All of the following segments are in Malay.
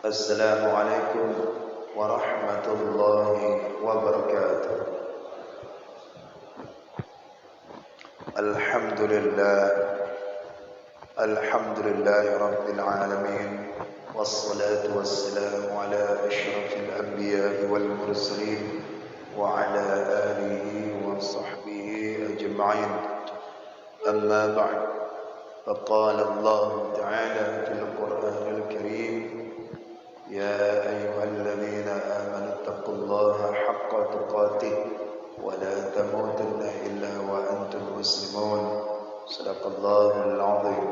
السلام عليكم ورحمة الله وبركاته. الحمد لله رب العالمين، والصلاة والسلام على أشرف الأنبياء والمرسلين وعلى آله وصحبه أجمعين. أما بعد، فقال الله تعالى في القرآن الكريم: يا أيها الذين آمنوا اتقوا الله حق تقاته ولا تموتن إلا وأنتم مسلمون. صدق الله العظيم.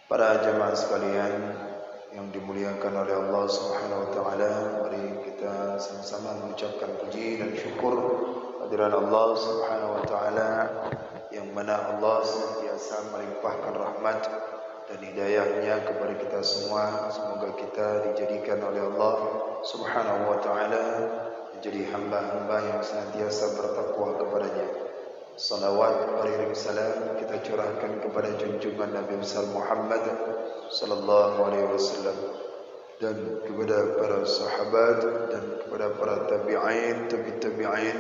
Para jemaah sekalian yang dimuliakan oleh Allah Subhanahu wa taala, mari kita sama-sama mengucapkan puji dan syukur kehadirat Allah Subhanahu wa taala yang mana Allah senantiasa melimpahkan rahmat dan hidayahnya kepada kita semua. Semoga kita dijadikan oleh Allah Subhanahu wa taala menjadi hamba-hamba yang senantiasa bertakwa kepadanya. Salawat beriring salam kita curahkan kepada junjungan Nabi besar Muhammad sallallahu alaihi wasallam dan kepada para sahabat dan kepada para tabi'in, tabi'in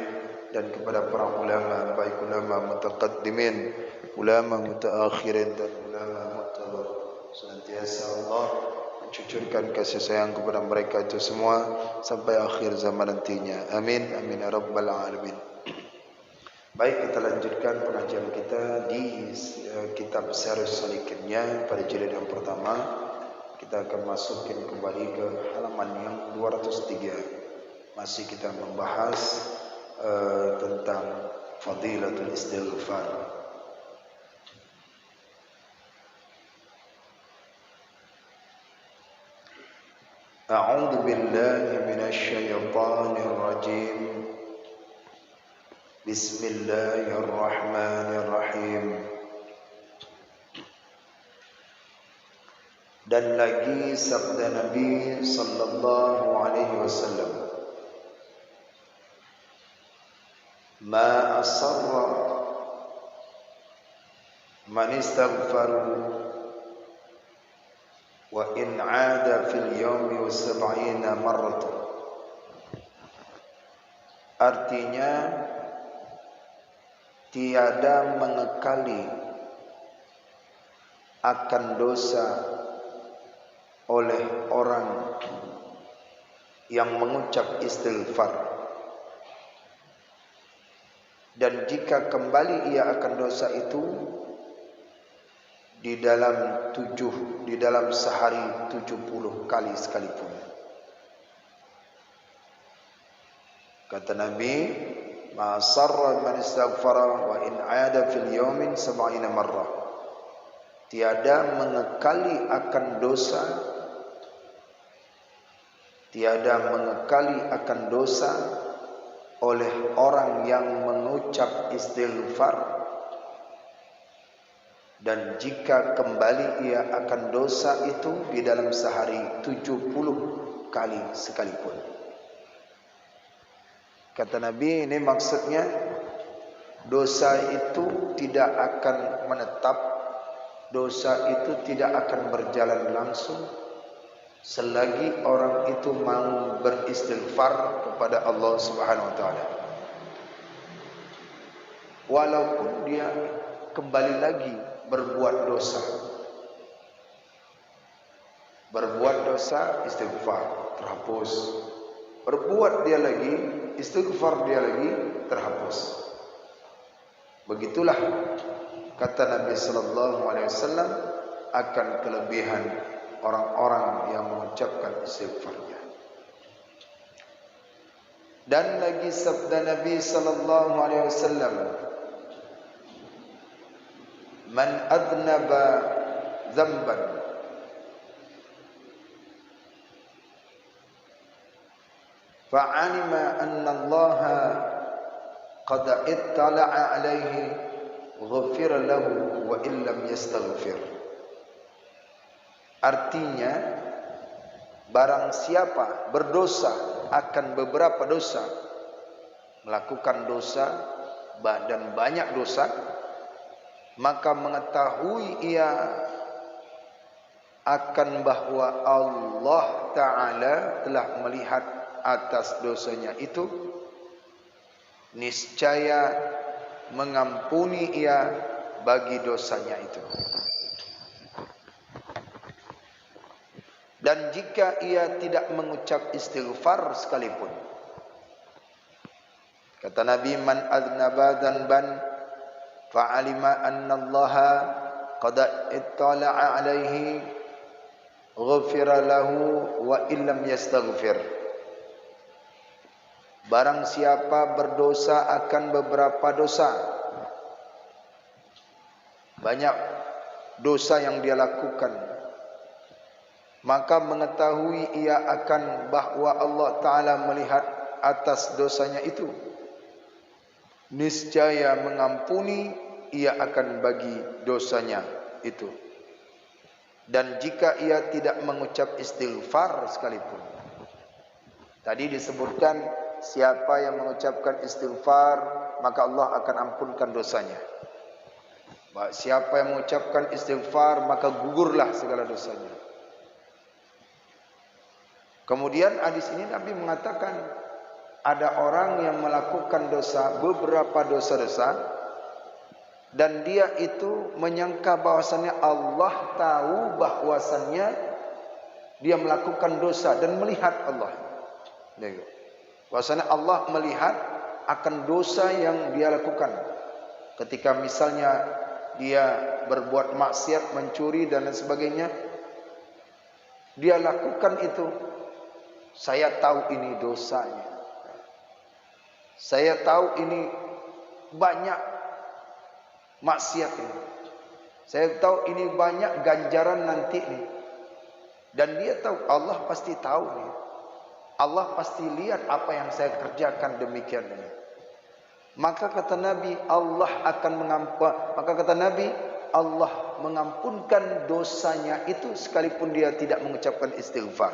dan kepada para ulama, baik ulama mutaqaddimin, ulama mutaakhirin dan ulama mu'tabar. Senantiasa Allah mencucurkan kasih sayang kepada mereka itu semua sampai akhir zaman nantinya. Amin amin ya rabbal alamin. Baik, kita lanjutkan pengajian kita di kitab Syarh Salikinnya pada jilid yang pertama. Kita akan masukin kembali ke halaman yang 203. Masih kita membahas tentang fadilatul istighfar. A'udzu billahi minasy syaithanir rajim. Bismillahirrahmanirrahim. Dan lagi sabda Nabi sallallahu alaihi wasallam, ma asarra man istaghfaru wa in 'ada fil yawmi 70 marratan. Artinya, tiada mengekali akan dosa oleh orang yang mengucap istighfar, dan jika kembali ia akan dosa itu di dalam sehari 70 kali sekalipun. Kata Nabi, ma sarra man istaghfara wa in 'ada fil yawmin 70 marrah. Tiada mengekali akan dosa, oleh orang yang mengucap istighfar, dan jika kembali ia akan dosa itu di dalam sehari 70 kali sekalipun. Kata Nabi, ini maksudnya dosa itu tidak akan menetap, dosa itu tidak akan berjalan langsung selagi orang itu mau beristighfar kepada Allah Subhanahu wa taala. Walaupun dia kembali lagi berbuat dosa, istighfar terhapus. Berbuat dia lagi, istighfar dia lagi, terhapus. Begitulah kata Nabi sallallahu alaihi wasallam akan kelebihan orang-orang yang mengucapkan istighfarnya. Dan lagi sabda Nabi sallallahu alaihi wasallam, man adnaba dzamban fa'alima anna Allah qad ittala'a alaihi ghufira lahu wa illam yastaghfir. Artinya, barang siapa berdosa akan beberapa dosa, melakukan dosa dan banyak dosa, maka mengetahui ia akan bahwa Allah Ta'ala telah melihat atas dosanya itu, niscaya mengampuni ia bagi dosanya itu. Dan jika ia tidak mengucap istighfar sekalipun, kata Nabi, man aznaba dzanban fa'alima anna Allah qad ittala'a alaihi ghufira lahu wa illam yastaghfir. Barang siapa berdosa akan beberapa dosa, banyak dosa yang dia lakukan, maka mengetahui ia akan bahwa Allah Ta'ala melihat atas dosanya itu, niscaya mengampuni ia akan bagi dosanya itu. Dan jika ia tidak mengucap istighfar sekalipun, tadi disebutkan siapa yang mengucapkan istighfar maka Allah akan ampunkan dosanya. Siapa yang mengucapkan istighfar maka gugurlah segala dosanya. Kemudian hadis ini Nabi mengatakan ada orang yang melakukan dosa, beberapa dosa-dosa, dan dia itu menyangka bahwasannya Allah tahu bahwasannya dia melakukan dosa dan melihat Allah. Bahwasannya Allah melihat akan dosa yang dia lakukan. Ketika misalnya dia berbuat maksiat, mencuri dan lain sebagainya, dia lakukan itu. Saya tahu ini dosanya. Saya tahu ini banyak maksiat ini. Saya tahu ini banyak ganjaran nanti ini. Dan dia tahu, Allah pasti tahu nih. Allah pasti lihat apa yang saya kerjakan demikian ini. Maka kata Nabi, Allah mengampunkan dosanya itu sekalipun dia tidak mengucapkan istighfar.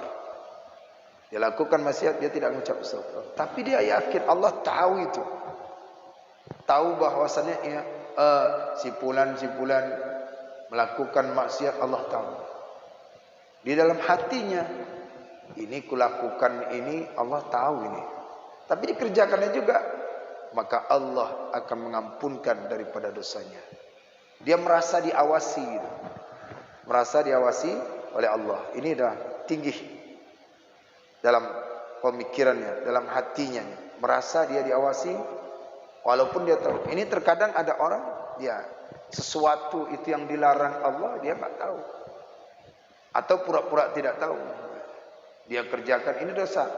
Dia lakukan maksiat, dia tidak mengucap istighfar. Tapi dia yakin Allah tahu itu. Tahu bahwasannya si fulan melakukan maksiat, Allah tahu. Di dalam hatinya, ini kulakukan ini, Allah tahu ini. Tapi dikerjakannya juga, maka Allah akan mengampunkan daripada dosanya. Dia merasa diawasi gitu. Merasa diawasi oleh Allah. Ini dah tinggi dalam pemikirannya, dalam hatinya, merasa dia diawasi walaupun dia tahu. Ini terkadang ada orang dia sesuatu itu yang dilarang Allah dia tak tahu, atau pura-pura tidak tahu. Dia kerjakan ini dosa,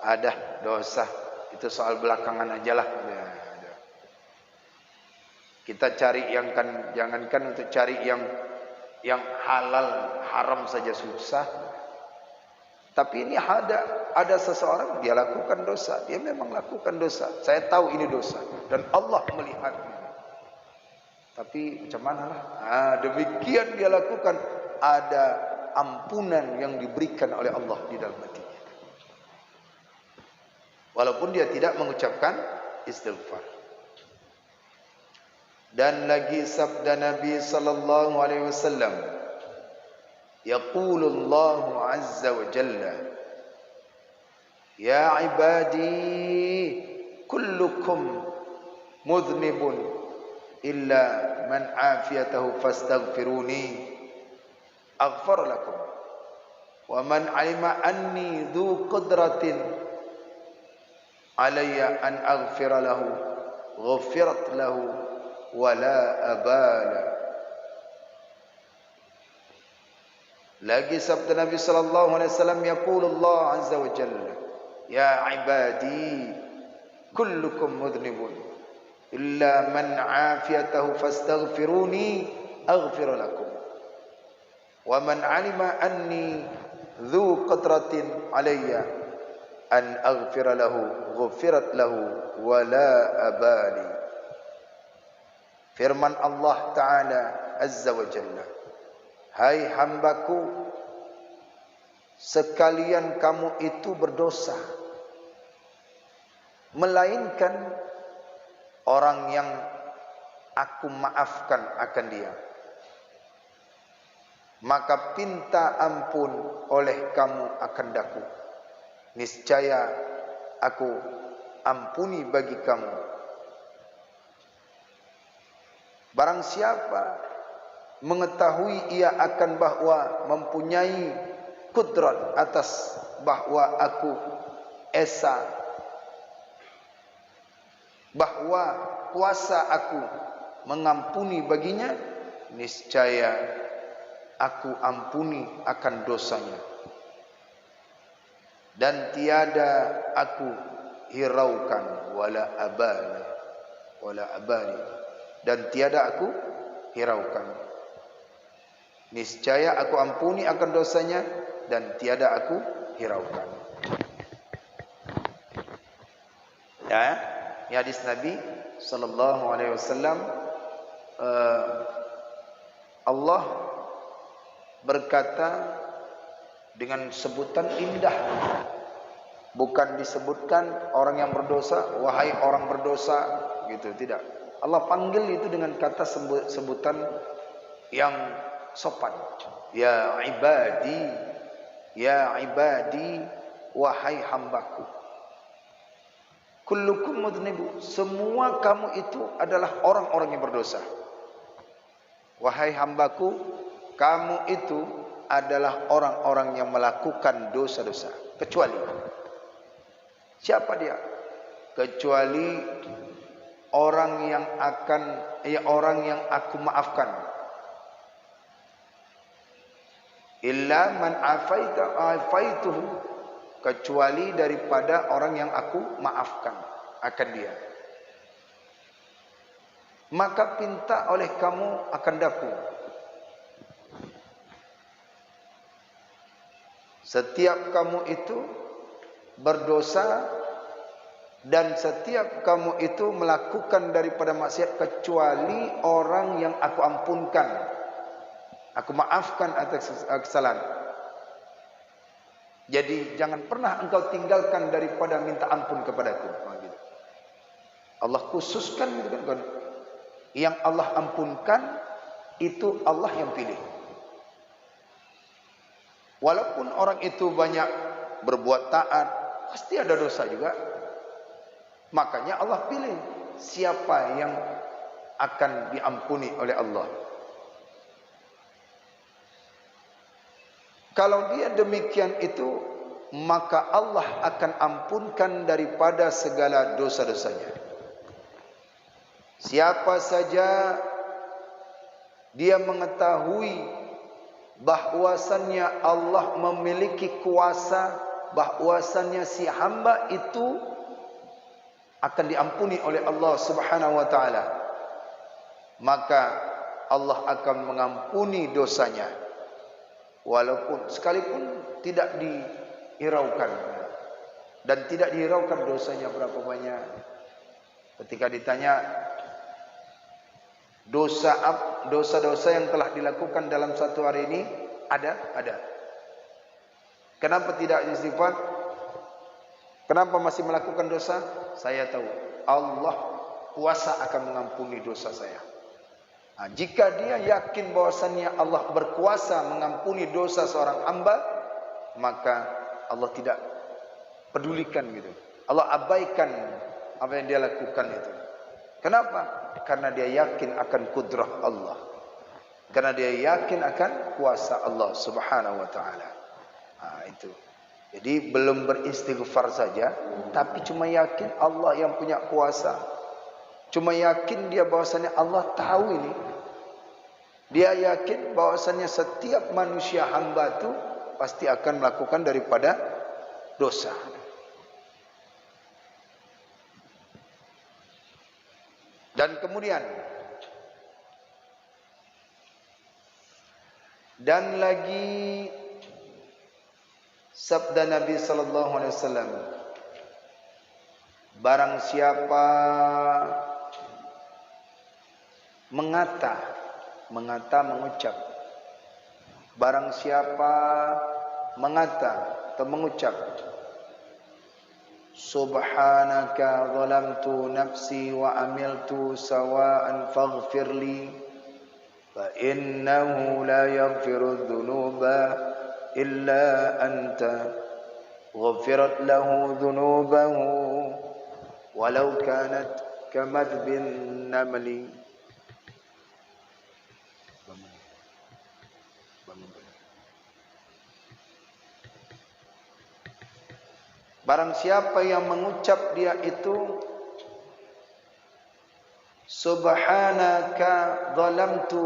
ada dosa itu soal belakangan ajalah. Kita cari yang kan, jangankan untuk cari yang halal, haram saja susah. Tapi ini ada seseorang dia lakukan dosa, dia memang lakukan dosa. Saya tahu ini dosa dan Allah melihatnya. Tapi macam mana lah? Demikian dia lakukan, ada ampunan yang diberikan oleh Allah di dalam hatinya. Walaupun dia tidak mengucapkan istighfar. Dan lagi sabda Nabi sallallahu alaihi wasallam, yaqulullahu azza wa jalla, ya ibadi kullukum mudhnibun illa man afiyatahu fastaghfiruni aghfar lakum wa man alima anni dhu qudratin alayya an aghfira lahu ghufirat lahu wa la abala. Lagi sabda Nabi sallallahu alaihi wasallam, yaqulullah azza wa jalla, ya ibadi kullukum mudhnibun illa man afiyatahu fastaghfiruni aghfir lakum wa man alima anni dhu qadratin alayya an aghfir lahu ghufirat lahu wa la abali. Firman Allah Ta'ala azza wa jalla, hai hambaku, sekalian kamu itu berdosa, melainkan orang yang aku maafkan akan dia. maka pinta ampun oleh kamu akan daku. Niscaya aku ampuni bagi kamu. Barang siapa mengetahui ia akan bahwa mempunyai kudrat atas bahwa aku esa, bahwa kuasa aku mengampuni baginya, niscaya aku ampuni akan dosanya, dan tiada aku hiraukan wala abali, dan tiada aku hiraukan. Niscaya aku ampuni akan dosanya dan tiada aku hiraukan. Ya, ini hadis Nabi sallallahu alaihi wasallam. Allah berkata dengan sebutan indah, bukan disebutkan orang yang berdosa, wahai orang berdosa, gitu, tidak. Allah panggil itu dengan kata sebutan yang sopan. Ya ibadi, wahai hambaku. Kullukum mudnibu, semua kamu itu adalah orang-orang yang berdosa. Wahai hambaku, kamu itu adalah orang-orang yang melakukan dosa-dosa. Kecuali siapa dia? Kecuali orang yang aku maafkan. Illa man afaituhu, kecuali daripada orang yang aku maafkan akan dia. Maka pinta oleh kamu akan daku. Setiap kamu itu berdosa dan setiap kamu itu melakukan daripada maksiat kecuali orang yang aku ampunkan, aku maafkan atas kesalahan. Jadi jangan pernah engkau tinggalkan daripada minta ampun kepadaku. Allah khususkan gitu kan. Yang Allah ampunkan itu Allah yang pilih. Walaupun orang itu banyak berbuat taat, pasti ada dosa juga. Makanya Allah pilih siapa yang akan diampuni oleh Allah. Kalau dia demikian itu, maka Allah akan ampunkan daripada segala dosa-dosanya. Siapa saja dia mengetahui bahwasannya Allah memiliki kuasa, bahwasannya si hamba itu akan diampuni oleh Allah Subhanahu wa taala, maka Allah akan mengampuni dosanya walaupun sekalipun tidak dihiraukan, dan tidak dihiraukan dosanya berapa banyak. Ketika ditanya dosa-dosa yang telah dilakukan dalam satu hari ini, ada. Kenapa tidak istighfar? Kenapa masih melakukan dosa? Saya tahu Allah kuasa akan mengampuni dosa saya. Nah, jika dia yakin bahwasannya Allah berkuasa mengampuni dosa seorang hamba, maka Allah tidak pedulikan gitu. Allah abaikan apa yang dia lakukan itu. Kenapa? Karena dia yakin akan kudrah Allah. Karena dia yakin akan kuasa Allah Subhanahu wa taala. Nah, itu. Jadi belum beristighfar saja, tapi cuma yakin Allah yang punya kuasa. Cuma yakin dia bahwasannya Allah tahu ini. Dia yakin bahwasannya setiap manusia hamba itu pasti akan melakukan daripada dosa. Dan kemudian dan lagi sabda Nabi sallallahu alaihi wasallam, barang siapa mengucap, barang siapa mengata atau mengucap, subhanaka zalamtu nafsi wa amiltu sawa'an faghfirli فإنه لا يغفر الذنوب إلا أنت غفرت له ذنوبه ولو كانت كمذب النمل. Barang siapa yang mengucap dia itu, Subhanaka zalamtu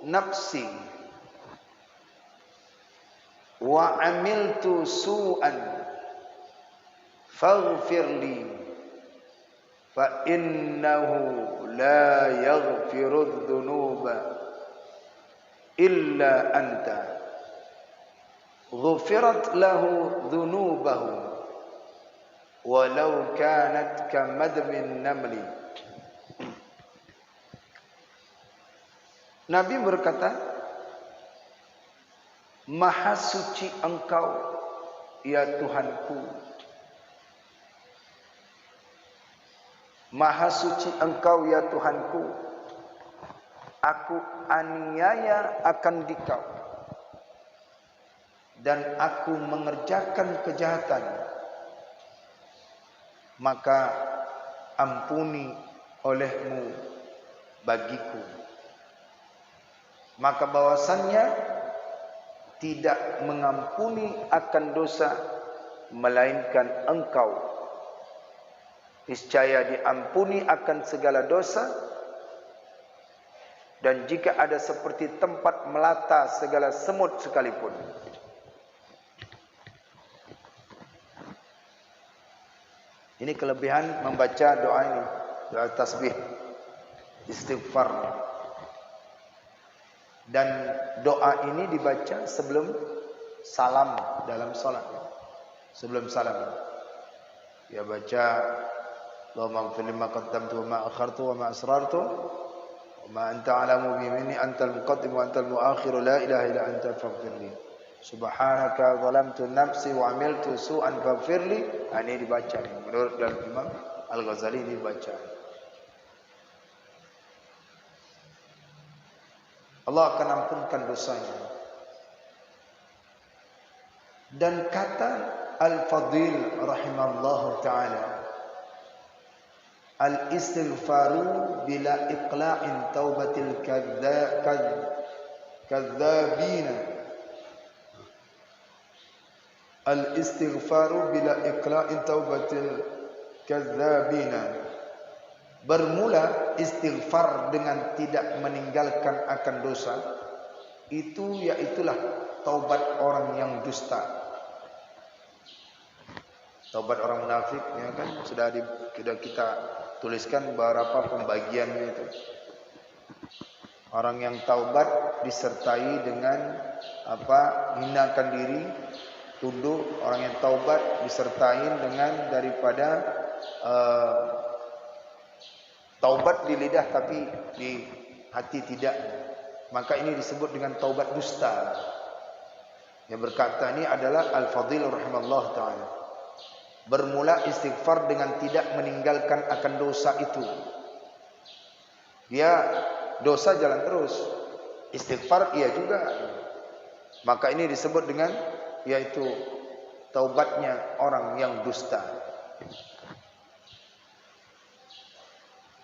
nafsi wa amiltu su'an faghfirli fa innahu la yaghfiru dhunuba illa anta ghufirat lahu dhunubahu walau kanat kamadmin namli. Nabi berkata, Maha suci Engkau ya Tuhanku, Maha suci Engkau ya Tuhanku, aku aniaya akan Dikau dan aku mengerjakan kejahatan, maka ampuni olehmu bagiku. Maka bahwasannya tidak mengampuni akan dosa melainkan Engkau. Niscaya diampuni akan segala dosa, dan jika ada seperti tempat melata segala semut sekalipun. Ini kelebihan membaca doa ini, doa tasbih, istighfar. Dan doa ini dibaca sebelum salam dalam salat. Sebelum salam, ya baca Allahumma ighfir li ma qaddamtu wa ma akhartu wa ma asrartu wa ma anta alamu bi minni antal muqaddim wa antal muakhir la ilaha illa anta faghfirli. Subhanaka zalamtu nafsi wa amiltu su'an faghfirli. Ini dibaca menurut dalam Imam Al-Ghazali dibaca. Allah akan ampunkan dosanya. Dan kata Al-Fadil rahimallahu ta'ala, al-istighfaru bila iqla'in taubatil kadzabina. Al-istighfaru bila iqla'in taubatil kadzabina. Bermula istighfar dengan tidak meninggalkan akan dosa, itu yaitulah taubat orang yang dusta. Taubat orang munafik, ya kan, sudah kita tuliskan beberapa pembagiannya itu. Orang yang taubat disertai dengan hinakan diri, tunduk. Orang yang taubat disertai dengan daripada taubat di lidah tapi di hati tidak. Maka ini disebut dengan taubat dusta. Yang berkata ini adalah Al-Fadhil rahimallahu ta'ala. Bermula istighfar dengan tidak meninggalkan akan dosa itu. Dia dosa jalan terus, istighfar iya juga. Maka ini disebut dengan yaitu taubatnya orang yang dusta.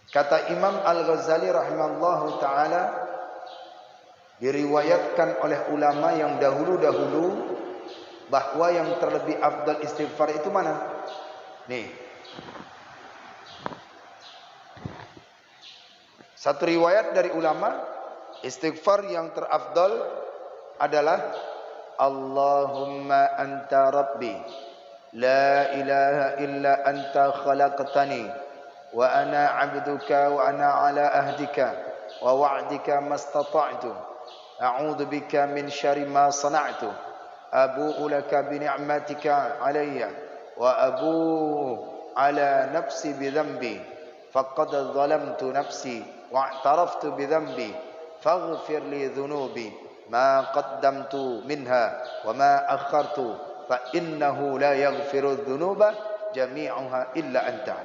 Kata Imam Al-Ghazali rahimallahu ta'ala, diriwayatkan oleh ulama yang dahulu-dahulu bahwa yang terlebih afdal istighfar itu mana? Nih, satu riwayat dari ulama, istighfar yang terafdal adalah Allahumma anta rabbi la ilaha illa anta khalaqtani wa ana abduka wa ana ala ahdika wa wa'dika mastata'tu a'udzu bika min syarri ma sana'tu abu'u laka bi ni'matika alayya wa abu'u ala nafsi bi dhanbi faqad zalamtu nafsi wa i'taraftu bi dhanbi faghfir li dhunubi ma qaddamtu minha wa ma akhartu fa innahu la yaghfiru dhunuba jami'uha illa anta.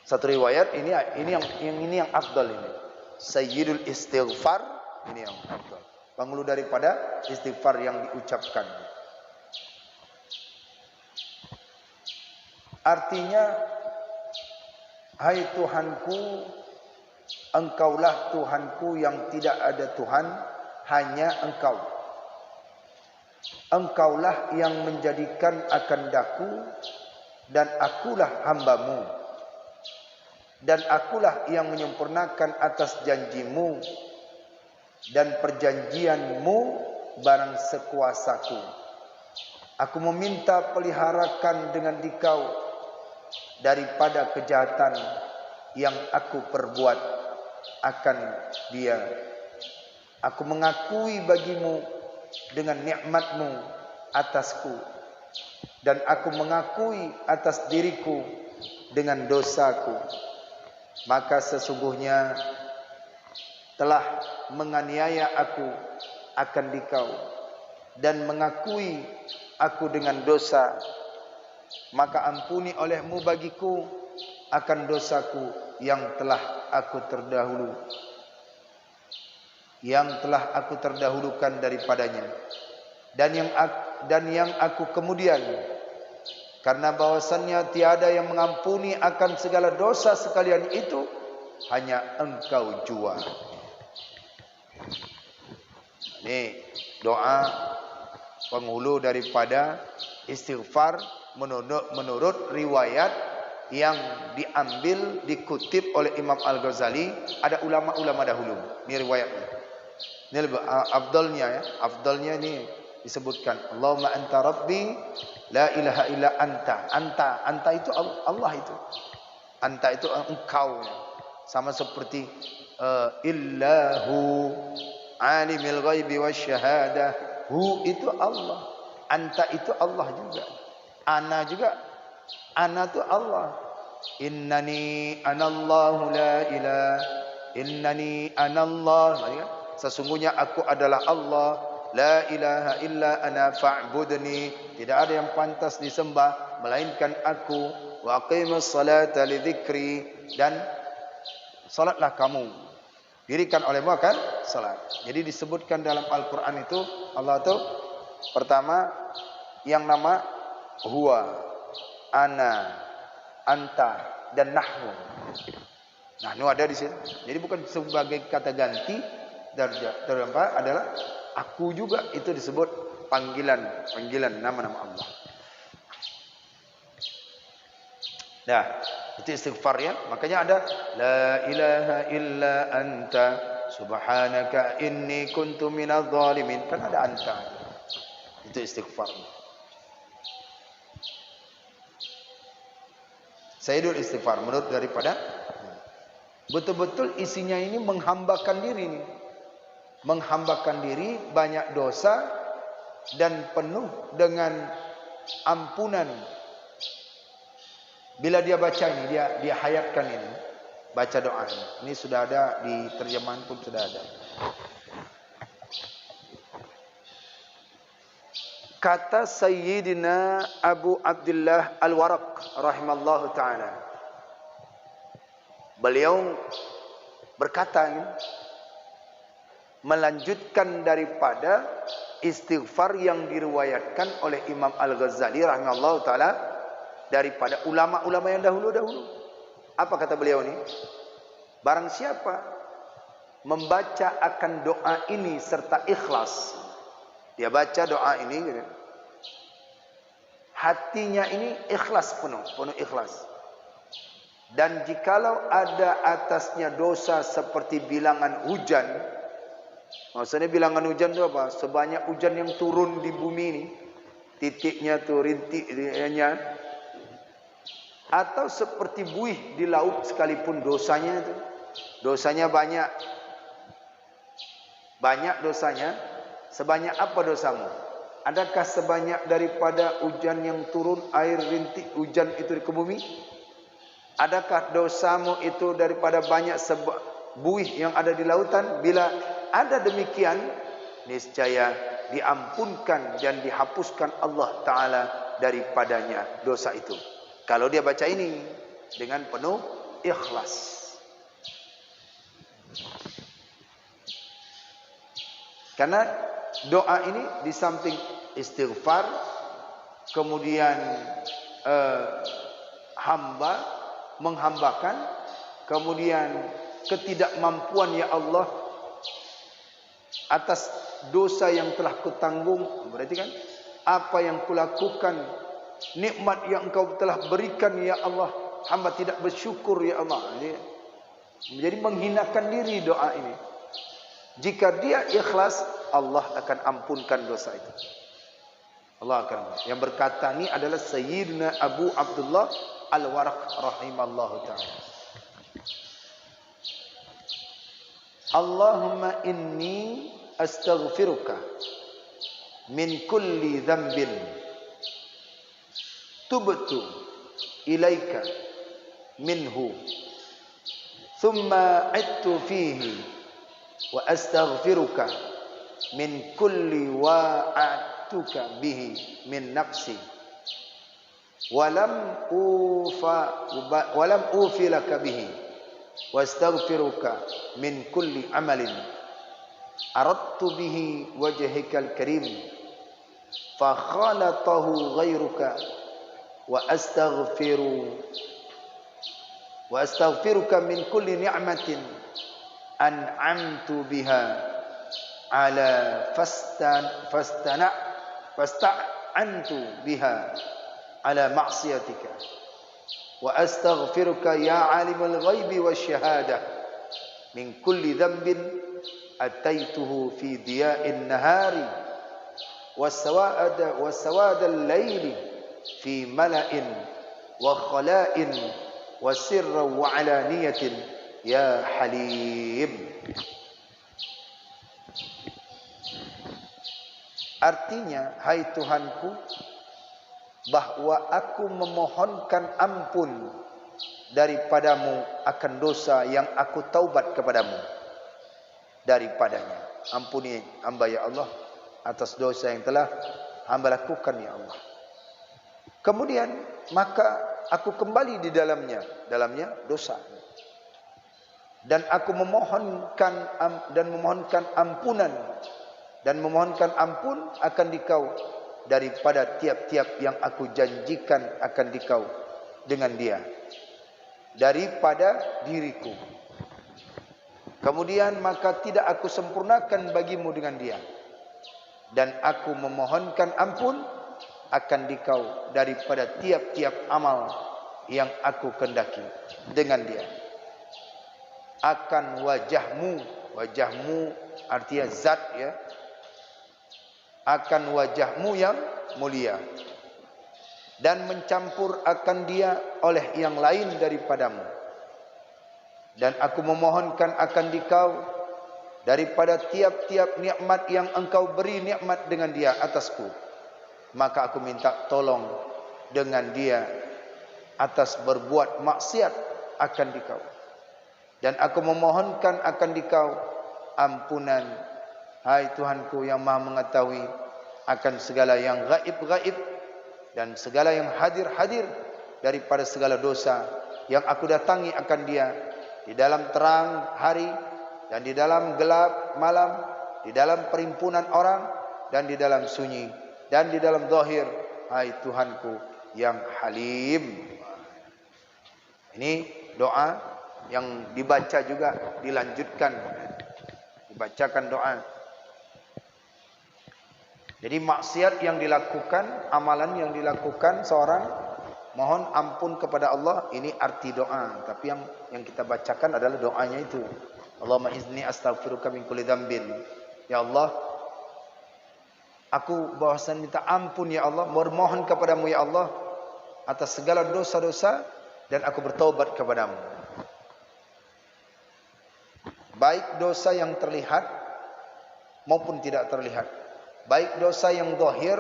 Satu riwayat ini yang afdal ini. Sayyidul istighfar ini yang afdal. Penghulu daripada istighfar yang diucapkan. Artinya, hai Tuhanku, Engkaulah Tuhanku yang tidak ada Tuhan, hanya Engkau. Engkaulah yang menjadikan akan daku, dan akulah hambamu. Dan akulah yang menyempurnakan atas janjimu dan perjanjianmu barang sekuasaku. Aku meminta peliharakan dengan dikau daripada kejahatan yang aku perbuat akan dia. Aku mengakui bagimu dengan nikmatmu atasku, dan aku mengakui atas diriku dengan dosaku. Maka sesungguhnya telah menganiaya aku akan dikau dan mengakui aku dengan dosa. Maka ampuni olehmu bagiku akan dosaku yang telah aku terdahulukan daripadanya, dan yang aku kemudian. Karena bahwasannya tiada yang mengampuni akan segala dosa sekalian itu, hanya Engkau jua. Ini doa penghulu daripada istighfar menurut riwayat yang diambil, dikutip oleh Imam Al-Ghazali. Ada ulama-ulama dahulu. Ini riwayatnya. Ini lebih afdalnya ya. Afdalnya ini disebutkan, Allahumma anta rabbi la ilaha illa anta. Anta itu Allah itu. Anta itu engkau. Sama seperti illahu alimil ghaibi wasyahadah. Hu itu Allah. Anta itu Allah juga. Ana juga. Ana itu Allah. Innani anallahu la ilaha. Innani anallah. Sesungguhnya aku adalah Allah. La ilaha illa ana fa'budni. Tidak ada yang pantas disembah melainkan aku. Wa aqimus salata li dzikri. Dan salatlah kamu, dirikan olehmu akan salat. Jadi disebutkan dalam Al-Quran itu, Allah itu pertama yang nama huwa, ana, anta, dan nahnu. Nahnu ada di sini. Jadi bukan sebagai kata ganti, dan terdapat adalah aku juga. Itu disebut panggilan nama-nama Allah. Nah, itu istighfar ya. Makanya ada la ilaha illa anta subhanaka inni kuntu minadh dhalimin. Kan ada anta. Itu istighfar. Sayyidul istighfar menurut daripada betul-betul isinya ini menghambakan diri nih. Menghambakan diri, banyak dosa dan penuh dengan ampunan. Bila dia baca ini, dia hayatkan ini, baca doa ini. Ini sudah ada di terjemahan pun sudah ada. Kata Sayyidina Abu Abdullah Al-Waraq rahimallahu taala. Beliau berkata ini, melanjutkan daripada istighfar yang diriwayatkan oleh Imam Al-Ghazali rahimallahu taala daripada ulama-ulama yang dahulu-dahulu. Apa kata beliau ini? Barang siapa membaca akan doa ini serta ikhlas, dia baca doa ini gitu, hatinya ini ikhlas, penuh ikhlas. Dan jikalau ada atasnya dosa seperti bilangan hujan, maksudnya bilangan hujan itu apa? Sebanyak hujan yang turun di bumi ini, titiknya tuh, rintiknya, atau seperti buih di laut sekalipun dosanya itu. Dosanya banyak dosanya. Sebanyak apa dosamu? Adakah sebanyak daripada hujan yang turun, air rintik hujan itu ke bumi? Adakah dosamu itu daripada banyak buih yang ada di lautan? Bila ada demikian, niscaya diampunkan dan dihapuskan Allah Ta'ala daripadanya dosa itu. Kalau dia baca ini dengan penuh ikhlas. Karena doa ini di samping istighfar, kemudian hamba menghambakan, kemudian ketidakmampuan ya Allah atas dosa yang telah kutanggung. Berarti kan apa yang kulakukan, nikmat yang engkau telah berikan ya Allah, hamba tidak bersyukur ya Allah. Jadi menghinakan diri doa ini. Jika dia ikhlas, Allah akan ampunkan dosa itu. Allah akan. Yang berkata ini adalah Sayyidina Abu Abdullah Al-Waraq rahimallahu ta'ala. Allahumma inni astaghfiruka min kulli dhanbin tubtu ilaika minhu thumma attu fihi wa astaghfiruka min kulli wa'atuka bihi min nafsi walam ufilaka bihi wa astaghfiruka min kulli amalin aradtu bihi wajhikal karim fa khalatahu ghairuka wa astaghfiruka min kulli ni'matin an'amtu biha ala fasta'antu biha ala ma'siyatika wa astaghfiruka ya alimul ghaibi wasyahadah min kulli dhanbin ataituhu fi diya'in nahari wasawa'adal layli fi mala'in wa khala'in wa sirra wa alaniyatin ya halim. Artinya, hai Tuhanku, bahwa aku memohonkan ampun daripadamu akan dosa yang aku taubat kepadamu daripadanya. Ampuni hamba ya Allah atas dosa yang telah hamba lakukan ya Allah. Kemudian maka aku kembali di dalamnya dosa. Dan aku memohonkan ampunan dan memohonkan ampun akan dikau daripada tiap-tiap yang aku janjikan akan dikau dengan dia daripada diriku. Kemudian maka tidak aku sempurnakan bagimu dengan dia, dan aku memohonkan ampun akan dikau daripada tiap-tiap amal yang aku kendaki dengan dia. Akan wajahmu artinya zat ya, akan wajahmu yang mulia, dan mencampur akan dia oleh yang lain daripadamu. Dan aku memohonkan akan dikau daripada tiap-tiap nikmat yang engkau beri nikmat dengan dia atasku, maka aku minta tolong dengan dia atas berbuat maksiat akan dikau. Dan aku memohonkan akan dikau ampunan, hai Tuhanku yang maha mengetahui akan segala yang gaib-gaib dan segala yang hadir-hadir daripada segala dosa yang aku datangi akan dia di dalam terang hari dan di dalam gelap malam, di dalam perimpunan orang dan di dalam sunyi dan di dalam zahir, hai Tuhanku yang halim. Ini doa yang dibaca juga, dilanjutkan, dibacakan doa. Jadi maksiat yang dilakukan, amalan yang dilakukan seorang mohon ampun kepada Allah, ini arti doa. Tapi yang kita bacakan adalah doanya itu. Allahumma izni astaghfiruka min kulli dzambin. Ya Allah, aku bahwasan minta ampun ya Allah, bermohon kepadamu ya Allah atas segala dosa-dosa, dan aku bertaubat kepadamu. Baik dosa yang terlihat maupun tidak terlihat, baik dosa yang zahir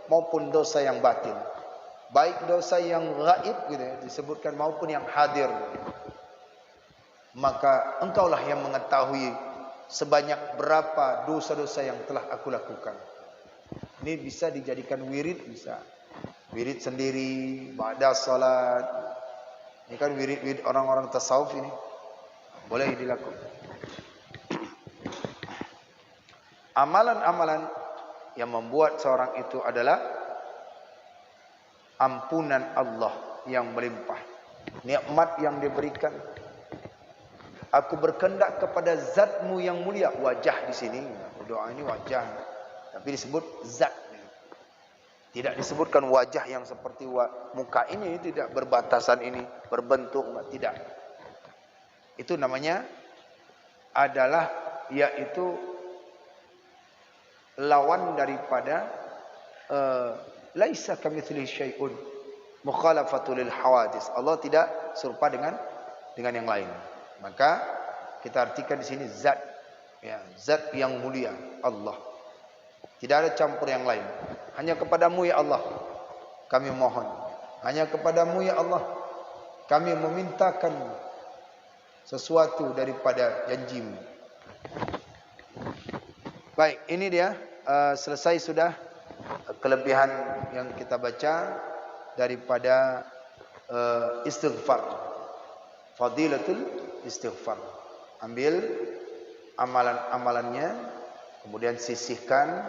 maupun dosa yang batin, baik dosa yang gaib gitu ya, disebutkan maupun yang hadir. Maka engkaulah yang mengetahui sebanyak berapa dosa-dosa yang telah aku lakukan. Ini bisa dijadikan wirid, bisa wirid sendiri, ba'da salat Ini kan wirid-wirid orang-orang tasawuf ini. Boleh dilakukan. Amalan-amalan yang membuat seorang itu adalah ampunan Allah yang melimpah, nikmat yang diberikan. Aku berkehendak kepada zatmu yang mulia. Wajah di sini, doa ini wajah, tapi disebut zat. Tidak disebutkan wajah yang seperti muka ini, tidak berbatasan ini, berbentuk, tidak. Itu namanya adalah yaitu lawan daripada laisa kamitslihi syai'un mukhalafatul lil hawadis. Allah tidak serupa dengan yang lain. Maka kita artikan di sini zat, ya, zat yang mulia Allah. Tidak ada campur yang lain. Hanya kepadamu ya Allah kami mohon. Hanya kepadamu ya Allah kami memintakan sesuatu daripada janjimu. Baik, ini dia selesai sudah kelebihan yang kita baca daripada istighfar. Fadilatul istighfar. Ambil amalan-amalannya, kemudian sisihkan,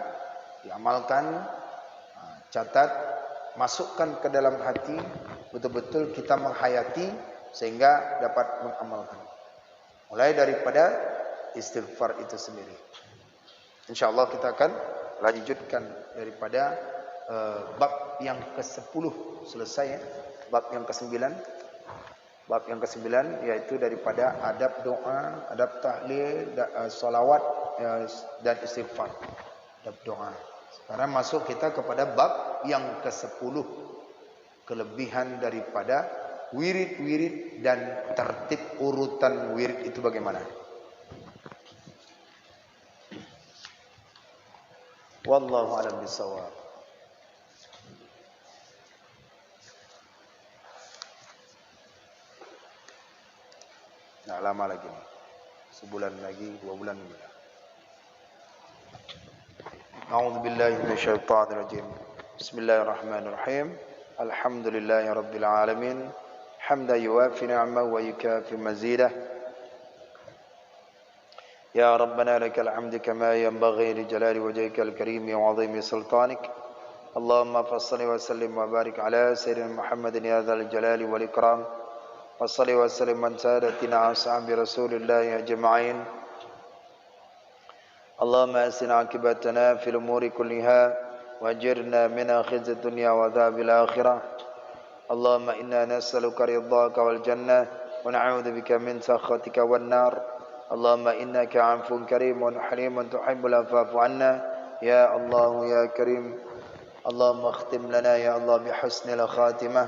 diamalkan, catat, masukkan ke dalam hati, betul-betul kita menghayati sehingga dapat mengamalkan. Mulai daripada istighfar itu sendiri. InsyaAllah kita akan lanjutkan daripada bab yang ke-10 selesai, ya. Bab yang ke-9. Bab yang ke-9 yaitu daripada adab doa, adab tahlil, salawat dan istighfar. Adab doa. Sekarang masuk kita kepada bab yang ke-10. Kelebihan daripada wirid-wirid dan tertib urutan wirid itu bagaimana? Wallahu a'lam bishawab. Nah, lama lagi nih. Sebulan lagi, 2 bulan lagi. A'udzu billahi minasyaitonir rajim. Bismillahirrahmanirrahim. Alhamdulillahi rabbil alamin. Hamdan yuwafi ni'amahu wa yukafi mazidah. يا ربنا لك الحمد كما ينبغي لجلال وجهك الكريم وعظيم سلطانك اللهم فصل وسلم وبارك على سيدنا محمد يا ذا الجلال والإكرام وصل وسلم من سادتنا أصحاب رسول الله أجمعين اللهم أحسن عاقبتنا في الأمور كلها وأجرنا من خزي الدنيا وعذاب الآخرة اللهم إنا نسألك رضاك والجنة ونعوذ بك من سخطك والنار اللهم إنك عفو كريم حليم تحب العفو عنا يا الله يا كريم اللهم اختم لنا يا الله بحسن الخاتمة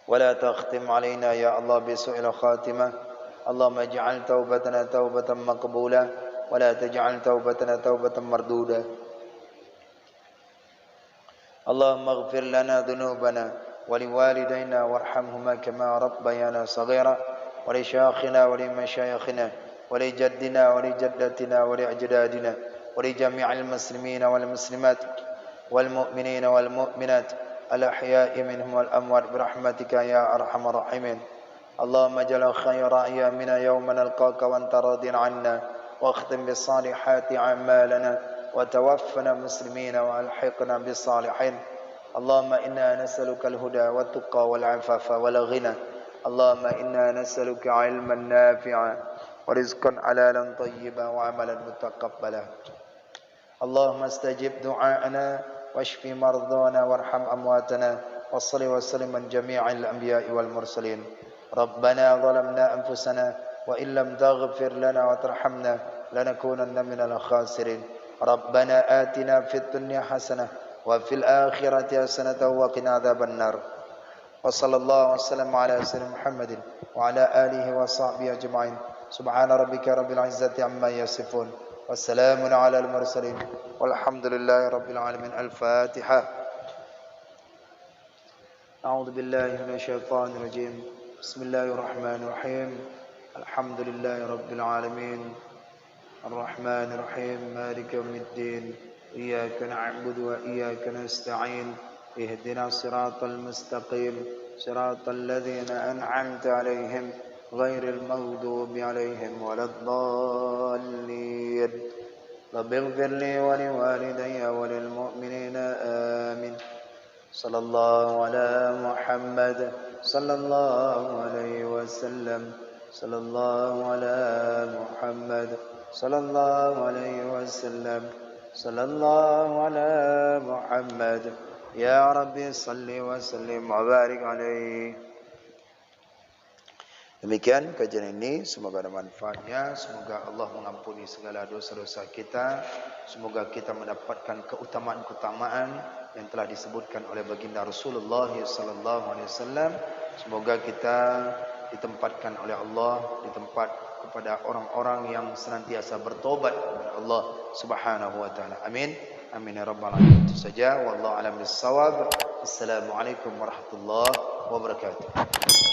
ولا تختم علينا يا الله بسوء الخاتمة اللهم اجعل توبتنا توبة مقبولة ولا تجعل توبتنا توبة مردودة اللهم اغفر لنا ذنوبنا ولوالدينا وارحمهما كما ربيانا صغيرا ولشيخنا ولمشايخنا ولجدنا ولجدتنا ولأجدادنا ولجميع المسلمين والمسلمات والمؤمنين والمؤمنات الأحياء منهم والأموات برحمتك يا أرحم الراحمين اللهم اجعل خير أيامنا يوم نلقاك وأنت راض عنا واختم بالصالحات أعمالنا وتوفنا مسلمين وألحقنا بالصالحين اللهم إنا نسألك الهدى والتقى والعفاف والغنى اللهم إنا نسألك علما نافعا ورزقا حلالا طيبا وعملا متقبلا اللهم استجب دعاءنا واشف مرضانا وارحم أمواتنا وصل وسلم من جميع الأنبياء والمرسلين ربنا ظلمنا أنفسنا وإن لم تغفر لنا وترحمنا لنكونن من الخاسرين ربنا آتنا في الدنيا حسنة وفي الآخرة حسنة وقنا عذاب النار وصلى الله وسلم على سيدنا محمد وعلى آله وصحبه أجمعين سبحان ربك رب العزة عما يصفون والسلام على المرسلين والحمد لله رب العالمين الفاتحة أعوذ بالله من الشيطان الرجيم بسم الله الرحمن الرحيم الحمد لله رب العالمين الرحمن الرحيم مالك يوم الدين إياك نعبد وإياك نستعين اهدنا الصراط المستقيم صراط الذين أنعمت عليهم غير المغضوب عليهم ولا الضالين رب اغفر لي ولوالدي وللمؤمنين آمين صلى الله على محمد صلى الله عليه وسلم صلى الله على محمد صلى الله عليه وسلم صلى الله على محمد يا ربي صل وسلم وبارك عليه. Demikian kajian ini, semoga ada manfaatnya, semoga Allah mengampuni segala dosa-dosa kita, semoga kita mendapatkan keutamaan-keutamaan yang telah disebutkan oleh baginda Rasulullah sallallahu alaihi wasallam. Semoga kita ditempatkan oleh Allah di tempat kepada orang-orang yang senantiasa bertobat kepada Allah Subhanahu wa taala. Amin. Amin ya rabbal alamin. Itu saja, wallahu a'lam bissawab. Assalamualaikum warahmatullahi wabarakatuh.